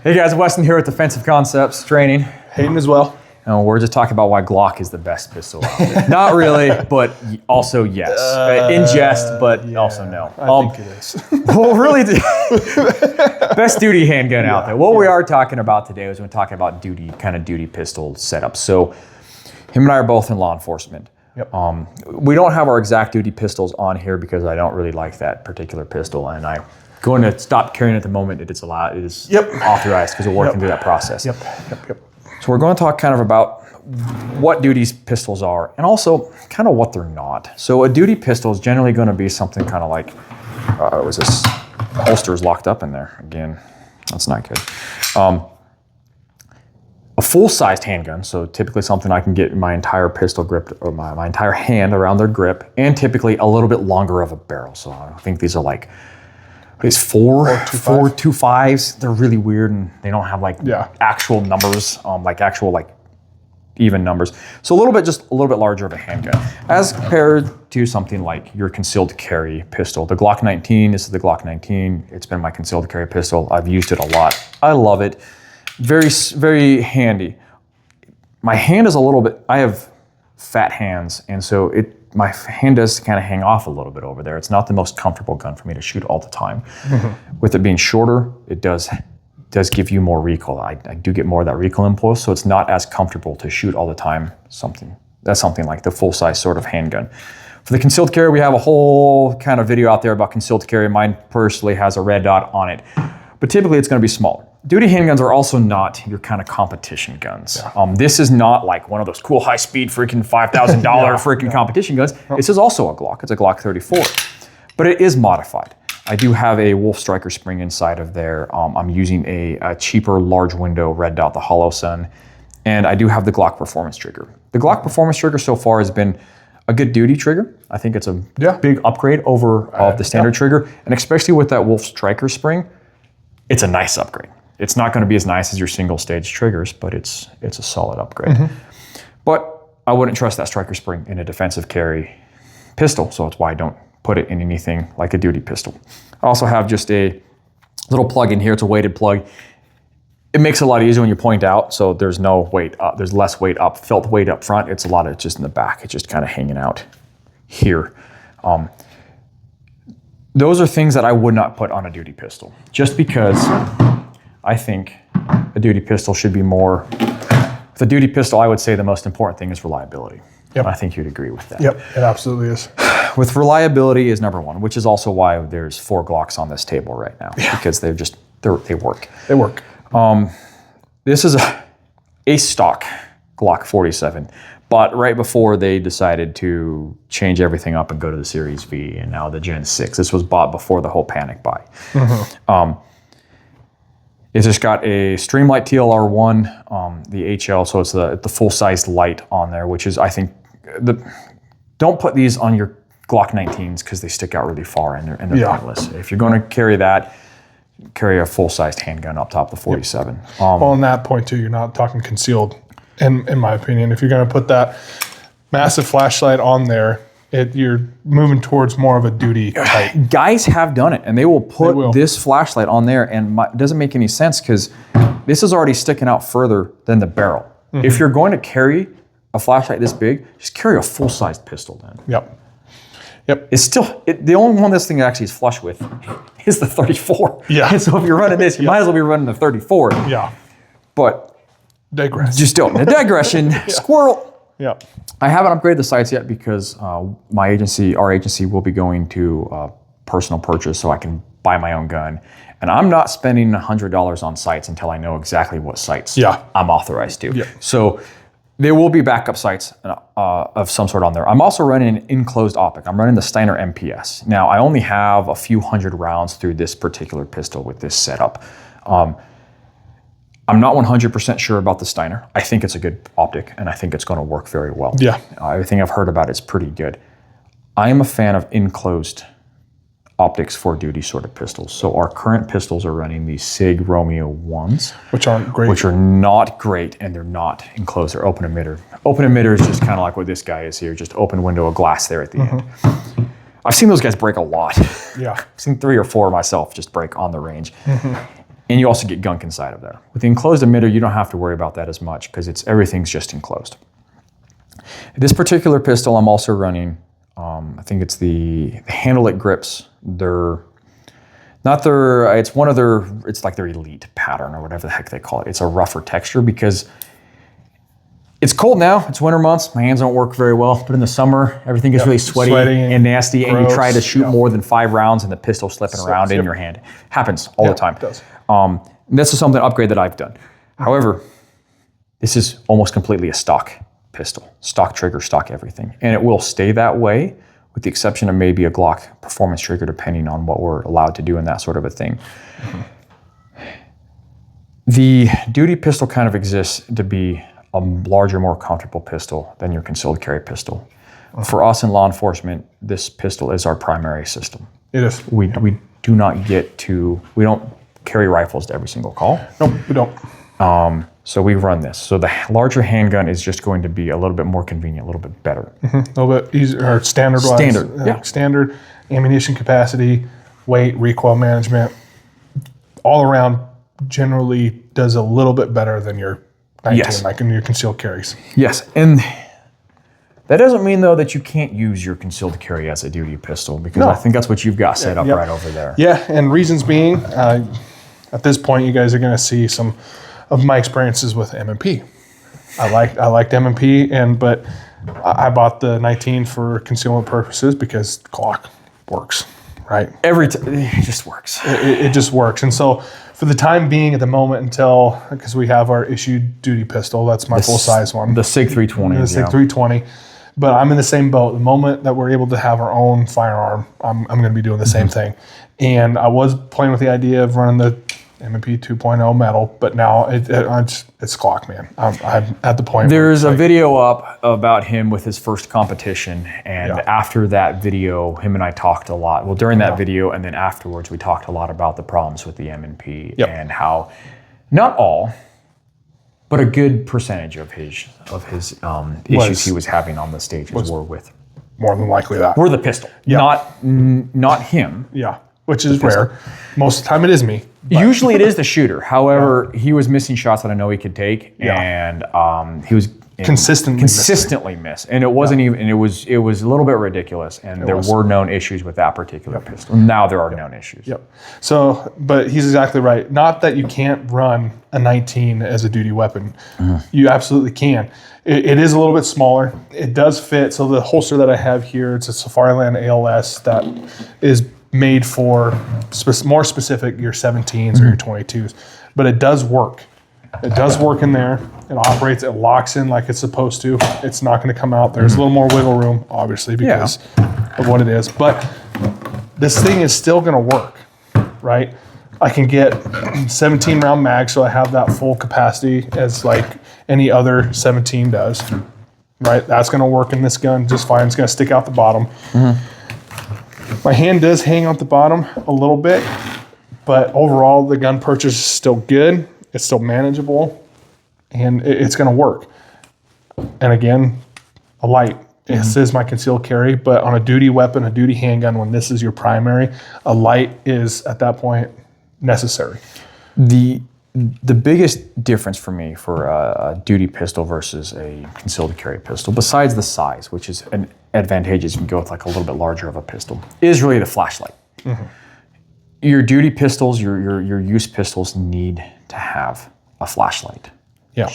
Hey guys, Weston here with Defensive Concepts Training. Hayden as well. And we're just talking about why Glock is the best pistol out there. Not really, but also yes. In jest, but also no. I think it is. Well, really, best duty handgun out there. What we are talking about today is we're talking about duty pistol setup. So him and I are both in law enforcement. Yep. We don't have our exact duty pistols on here because I don't really like that particular pistol, and I'm going to stop carrying it at the moment. It is allowed. It is authorized because we're working through that process. Yep. So we're going to talk kind of about what duty pistols are and also kind of what they're not. So a duty pistol is generally going to be something kind of like, was this holster is locked up in there again? That's not good. A full-sized handgun, so typically something I can get my entire pistol grip or my entire hand around their grip, and typically a little bit longer of a barrel. So I think these are like, it's four 2.5s. They're really weird and they don't have like actual numbers, like actual like even numbers. So a little bit larger of a handgun as compared to something like your concealed carry pistol. The Glock 19, this is the Glock 19. It's been my concealed carry pistol. I've used it a lot. I love it. Very, very handy. My hand is a little bit, I have fat hands, and so my hand does kind of hang off a little bit over there. It's not the most comfortable gun for me to shoot all the time. With it being shorter, it does give you more recoil. I do get more of that recoil impulse, so it's not as comfortable to shoot all the time. That's something like the full-size sort of handgun. For the concealed carry, we have a whole kind of video out there about concealed carry. Mine personally has a red dot on it, but typically it's going to be smaller. Duty handguns are also not your kind of competition guns. This is not like one of those cool high-speed freaking $5,000 freaking competition guns. This is also a Glock. It's a Glock 34, but it is modified. I do have a Wolf Striker spring inside of there. I'm using a cheaper large window red dot, the Hollow Sun, and I do have the Glock Performance trigger. The Glock Performance trigger so far has been a good duty trigger. I think it's a big upgrade over the standard trigger, and especially with that Wolf Striker spring, it's a nice upgrade. It's not going to be as nice as your single stage triggers, but it's a solid upgrade. But I wouldn't trust that striker spring in a defensive carry pistol, so that's why I don't put it in anything like a duty pistol. I also have just a little plug in here. It's a weighted plug. It makes it a lot easier when you point out, so there's no weight up. There's less weight up, felt weight up front. It's just in the back. It's just kind of hanging out here. Those are things that I would not put on a duty pistol, just because I think a duty pistol should be more. With a duty pistol, I would say the most important thing is reliability. I think you'd agree with that. Yep, it absolutely is. With reliability is number one, which is also why there's 4 Glocks on this table right now, because they work. They work. This is a stock Glock 47, but right before they decided to change everything up and go to the Series V and now the Gen 6. This was bought before the whole panic buy. It's just got a Streamlight TLR1, the HL, so it's the full-sized light on there, which is, I think, don't put these on your Glock 19s because they stick out really far and they're pointless. If you're going to carry that, carry a full-sized handgun up top of the 47. Well, on that point too, you're not talking concealed, in my opinion. If you're going to put that massive flashlight on there, you're moving towards more of a duty type. Guys have done it, and they will put this flashlight on there, and it doesn't make any sense because this is already sticking out further than the barrel. If you're going to carry a flashlight this big, just carry a full-sized pistol then. Yep. It's still, the only one this thing actually is flush with is the 34. And so if you're running this, you might as well be running the 34. But digress. Just don't. A digression. Squirrel. I haven't upgraded the sights yet because our agency will be going to personal purchase so I can buy my own gun. And I'm not spending $100 on sights until I know exactly what sights I'm authorized to. So there will be backup sights of some sort on there. I'm also running an enclosed optic. I'm running the Steiner MPS. Now, I only have a few hundred rounds through this particular pistol with this setup. I'm not 100% sure about the Steiner. I think it's a good optic, and I think it's going to work very well. Everything I've heard about it's pretty good. I am a fan of enclosed optics for duty sort of pistols. So our current pistols are running the SIG Romeo 1s. Which aren't great. Which are not great, and they're not enclosed. They're open emitter. Open emitter is just kind of like what this guy is here, just open window of glass there at the end. I've seen those guys break a lot. Yeah. I've seen 3 or 4 myself just break on the range. And you also get gunk inside of there. With the enclosed emitter, you don't have to worry about that as much because everything's just enclosed. This particular pistol I'm also running, I think it's the Handle It grips. It's like their elite pattern or whatever the heck they call it. It's a rougher texture because it's cold now. It's winter months. My hands don't work very well. But in the summer, everything gets really sweaty and nasty. Gross. And you try to shoot more than 5 rounds and the pistol's slipping around in your hand. Happens all the time. It does. This is something upgrade that I've done. However, this is almost completely a stock pistol. Stock trigger, stock everything. And it will stay that way with the exception of maybe a Glock performance trigger depending on what we're allowed to do and that sort of a thing. The duty pistol kind of exists to be a larger, more comfortable pistol than your concealed carry pistol. For us in law enforcement, this pistol is our primary system. It is. We do not we don't carry rifles to every single call. Nope, we don't. So we run this. So the larger handgun is just going to be a little bit more convenient, a little bit better. A little bit easier, or standard-wise. Standard, yeah. Standard ammunition capacity, weight, recoil management, all around generally does a little bit better than your 19, Yes. like in your concealed carries. Yes, and that doesn't mean though that you can't use your concealed carry as a duty pistol because I think that's what you've got set up Yep. right over there. Yeah, and reasons being, at this point, you guys are going to see some of my experiences with M&P. I liked M&P, but I bought the 19 for concealment purposes because Glock works, right? It just works. It just works, and so for the time being, at the moment, because we have our issued duty pistol, that's my full size one, The SIG 320. the SIG 320. But I'm in the same boat. The moment that we're able to have our own firearm, I'm going to be doing the same thing. And I was playing with the idea of running the M&P 2.0 metal, but now it's Glock, man. I'm at the point. There's a video up about him with his first competition, and after that video, him and I talked a lot. Well, during that video and then afterwards, we talked a lot about the problems with the M&P and how not all, but a good percentage of his issues he was having on the stages were with more than likely that. the pistol, not him. Yeah, which is rare. Most of the time, it is me. Usually it is the shooter. However, he was missing shots that I know he could take, and he was consistently miss. And it wasn't even. And it was a little bit ridiculous. And there were known issues with that particular pistol. Now there are known issues. Yep. So, but he's exactly right. Not that you can't run a 19 as a duty weapon. You absolutely can. It is a little bit smaller. It does fit. So the holster that I have here, it's a Safariland ALS that is made for more specific your 17s or your 22s, but it does work. It does work in there. It operates. It locks in like it's supposed to. It's not going to come out. There's a little more wiggle room, obviously, because of what it is. But this thing is still going to work, right? I can get 17 round mag, so I have that full capacity as like any other 17 does, right? That's going to work in this gun just fine. It's going to stick out the bottom. My hand does hang out the bottom a little bit, but overall the gun purchase is still good. It's still manageable, and it's going to work. And again, a light. This is my concealed carry, but on a duty weapon, a duty handgun, when this is your primary, a light is at that point necessary. The biggest difference for me for a duty pistol versus a concealed carry pistol, besides the size, which is an advantageous, you can go with like a little bit larger of a pistol, is really the flashlight. Your duty pistols, your use pistols need to have a flashlight. Yeah.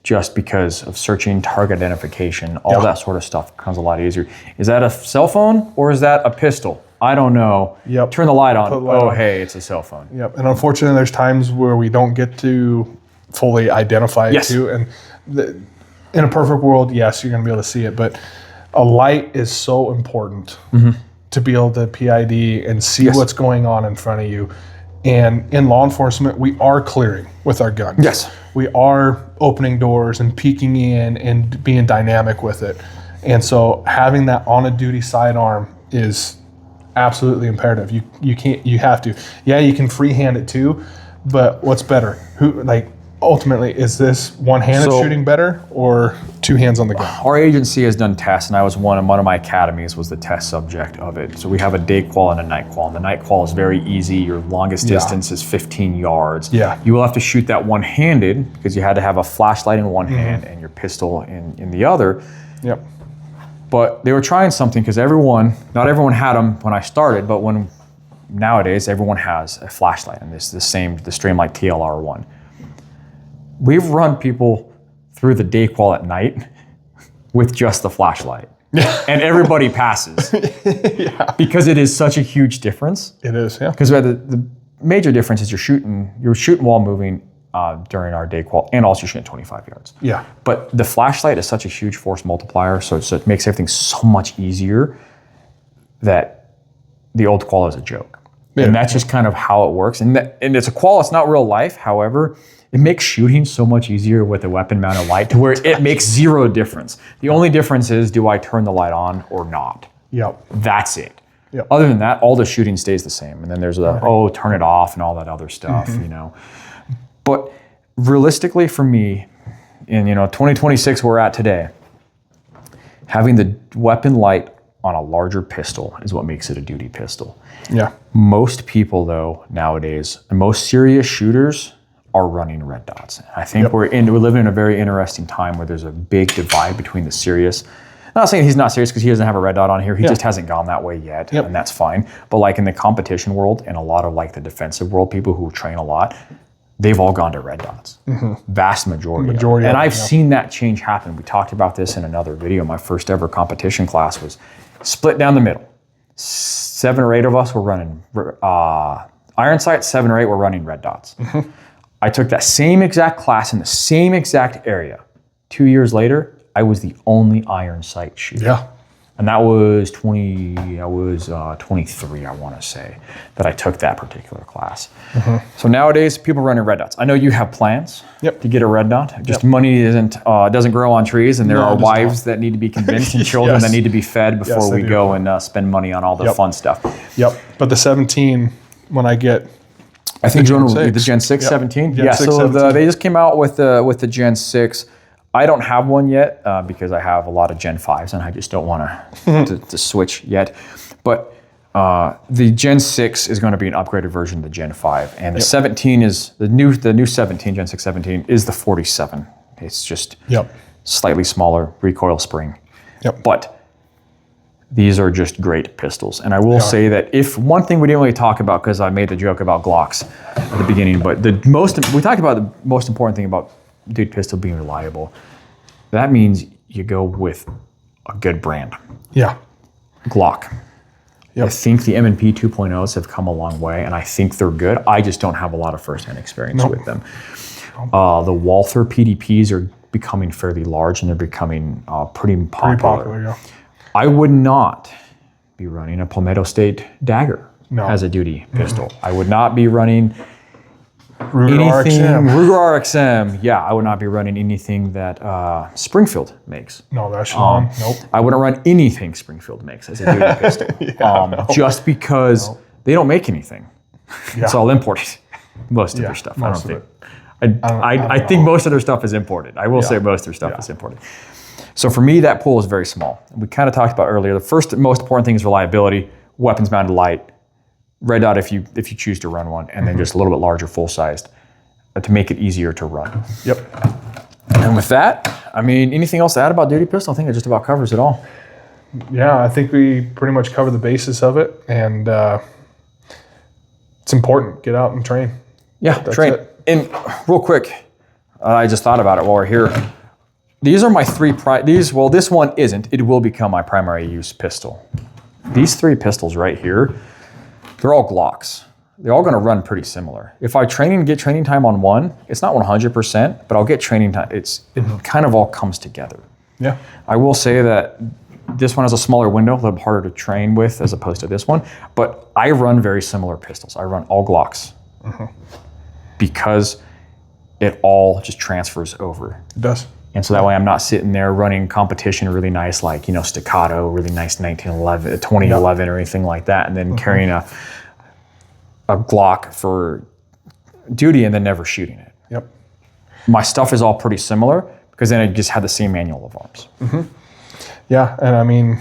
Just because of searching, target identification, all that sort of stuff becomes a lot easier. Is that a cell phone or is that a pistol? I don't know. Yep. Turn the light on. Put the light on. Hey, it's a cell phone. Yep. And unfortunately, there's times where we don't get to fully identify it too. And in a perfect world, yes, you're going to be able to see it. But a light is so important to be able to PID and see what's going on in front of you. And in law enforcement, we are clearing with our guns. Yes. We are opening doors and peeking in and being dynamic with it. And so having that on a duty sidearm is absolutely imperative. You have to. Yeah, you can freehand it too, but what's better? ultimately, is this one-handed So- shooting better or two hands on the gun? Our agency has done tests, and I was one of my academies was the test subject of it. So we have a day qual and a night qual. And the night qual is very easy. Your longest distance is 15 yards. Yeah. You will have to shoot that one-handed because you had to have a flashlight in one hand and your pistol in the other. Yep. But they were trying something because not everyone had them when I started, but nowadays everyone has a flashlight and the Streamlight TLR1. We've run people through the day qual at night with just the flashlight. And everybody passes. Because it is such a huge difference. It is, yeah. Because the major difference is you're shooting while moving during our day qual, and also you're shooting 25 yards. Yeah. But the flashlight is such a huge force multiplier, so it makes everything so much easier that the old qual is a joke. Yeah. And that's just kind of how it works. And it's a qual, it's not real life. However, it makes shooting so much easier with a weapon mounted light to where it makes zero difference. The only difference is, do I turn the light on or not? Yep. That's it. Yep. Other than that, all the shooting stays the same. And then there's turn it off and all that other stuff, But realistically for me, in 2026 we're at today, having the weapon light on a larger pistol is what makes it a duty pistol. Yeah. Most people though nowadays, the most serious shooters are running red dots. I think we're living in a very interesting time where there's a big divide between the serious. I'm not saying he's not serious because he doesn't have a red dot on here. He just hasn't gone that way yet, and that's fine. But like in the competition world and a lot of like the defensive world, people who train a lot, they've all gone to red dots. Vast majority. And I've seen that change happen. We talked about this in another video. My first ever competition class was split down the middle. 7 or 8 of us were running iron sights, 7 or 8 were running red dots. I took that same exact class in the same exact area. 2 years later, I was the only iron sight shooter. Yeah. And that was 23, I want to say, that I took that particular class. So nowadays, people running red dots. I know you have plans to get a red dot. Just money doesn't grow on trees, and there are wives that need to be convinced and children that need to be fed before we go and spend money on all the fun stuff. Yep. But the 17, when I get I think the the Gen 6 17. Gen Yeah, 6, so 17. They just came out with the Gen 6. I don't have one yet because I have a lot of Gen 5s and I just don't want to switch yet. But the Gen 6 is going to be an upgraded version of the Gen 5. And the 17 is, the new 17, Gen 6 17, is the 47. It's just slightly smaller recoil spring. But these are just great pistols. And I will say that if one thing we didn't really talk about, because I made the joke about Glocks at the beginning, but we talked about the most important thing about dude pistol being reliable. That means you go with a good brand. Yeah. Glock. I think the M&P 2.0s have come a long way, and I think they're good. I just don't have a lot of first-hand experience with them. The Walther PDPs are becoming fairly large, and they're becoming pretty popular. Pretty popular, yeah. I would not be running a Palmetto State Dagger as a duty pistol. I would not be running Ruger RXM. Yeah, I would not be running anything that Springfield makes. No, that's nope. I wouldn't run anything Springfield makes as a duty pistol. Just because they don't make anything. It's all imported. Most of their stuff. I don't think. I think most of their stuff is imported. I will say most of their stuff is imported. So for me, that pool is very small. We kind of talked about earlier. The first most important thing is reliability, weapons mounted light, red dot if you choose to run one, and then just a little bit larger, full sized, to make it easier to run. Yep. And with that, I mean, anything else to add about duty pistol? I think it just about covers it all. Yeah, I think we pretty much cover the basis of it, and it's important. Get out and train. Yeah, train. And real quick, I just thought about it while we're here. These are my three this one isn't. It will become my primary use pistol. These 3 pistols right here, they're all Glocks. They're all going to run pretty similar. If I get training time on one, it's not 100%, but I'll get training time. It kind of all comes together. Yeah. I will say that this one has a smaller window, a little harder to train with as opposed to this one, but I run very similar pistols. I run all Glocks because it all just transfers over. It does. And so that way I'm not sitting there running competition really nice, like, staccato, really nice 2011 or anything like that, and then carrying a Glock for duty and then never shooting it. Yep. my stuff is all pretty similar because then it just had the same manual of arms. Yeah, and I mean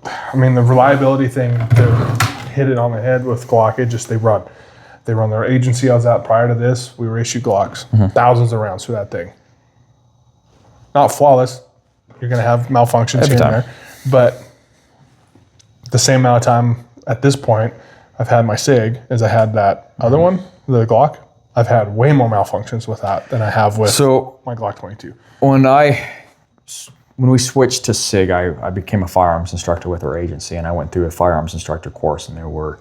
the reliability thing, to hit it on the head with Glock. It just they run their agency. I was at prior to this. We were issued Glocks, thousands of rounds for that thing. Not flawless. You're gonna have malfunctions Every here time. and there, but the same amount of time at this point I've had my SIG as I had that other one, the Glock. I've had way more malfunctions with that than I have with So my Glock 22. when we switched to SIG, I became a firearms instructor with our agency, and I went through a firearms instructor course, and there were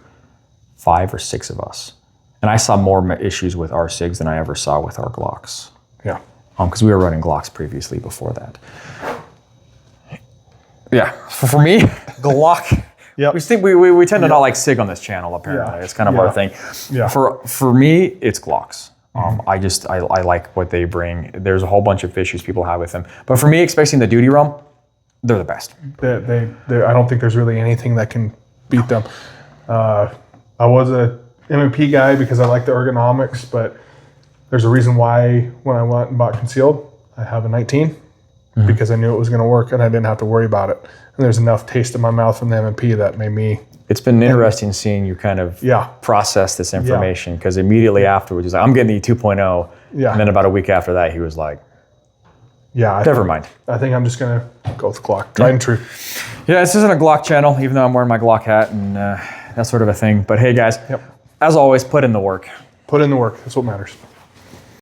5 or 6 of us. And I saw more issues with our SIGs than I ever saw with our Glocks. Yeah. Because we were running Glocks previously before that. Yeah, for me, Glock. Yep. We tend to not like SIG on this channel. Apparently, it's kind of our thing. Yeah. For me, it's Glocks. I like what they bring. There's a whole bunch of issues people have with them, but for me, especially in the duty realm, they're the best. They I don't think there's really anything that can beat them. I was a M&P guy because I like the ergonomics, but there's a reason why when I went and bought concealed, I have a 19 because I knew it was going to work and I didn't have to worry about it. And there's enough taste in my mouth from the M&P that made me. It's been interesting seeing you kind of process this information because immediately afterwards, he's like, I'm getting the 2.0. Yeah. And then about a week after that, he was like, never mind. I think I'm just going to go with Glock. Tried and true. Yeah, this isn't a Glock channel, even though I'm wearing my Glock hat and that sort of a thing. But hey, guys, as always, put in the work. Put in the work. That's what matters.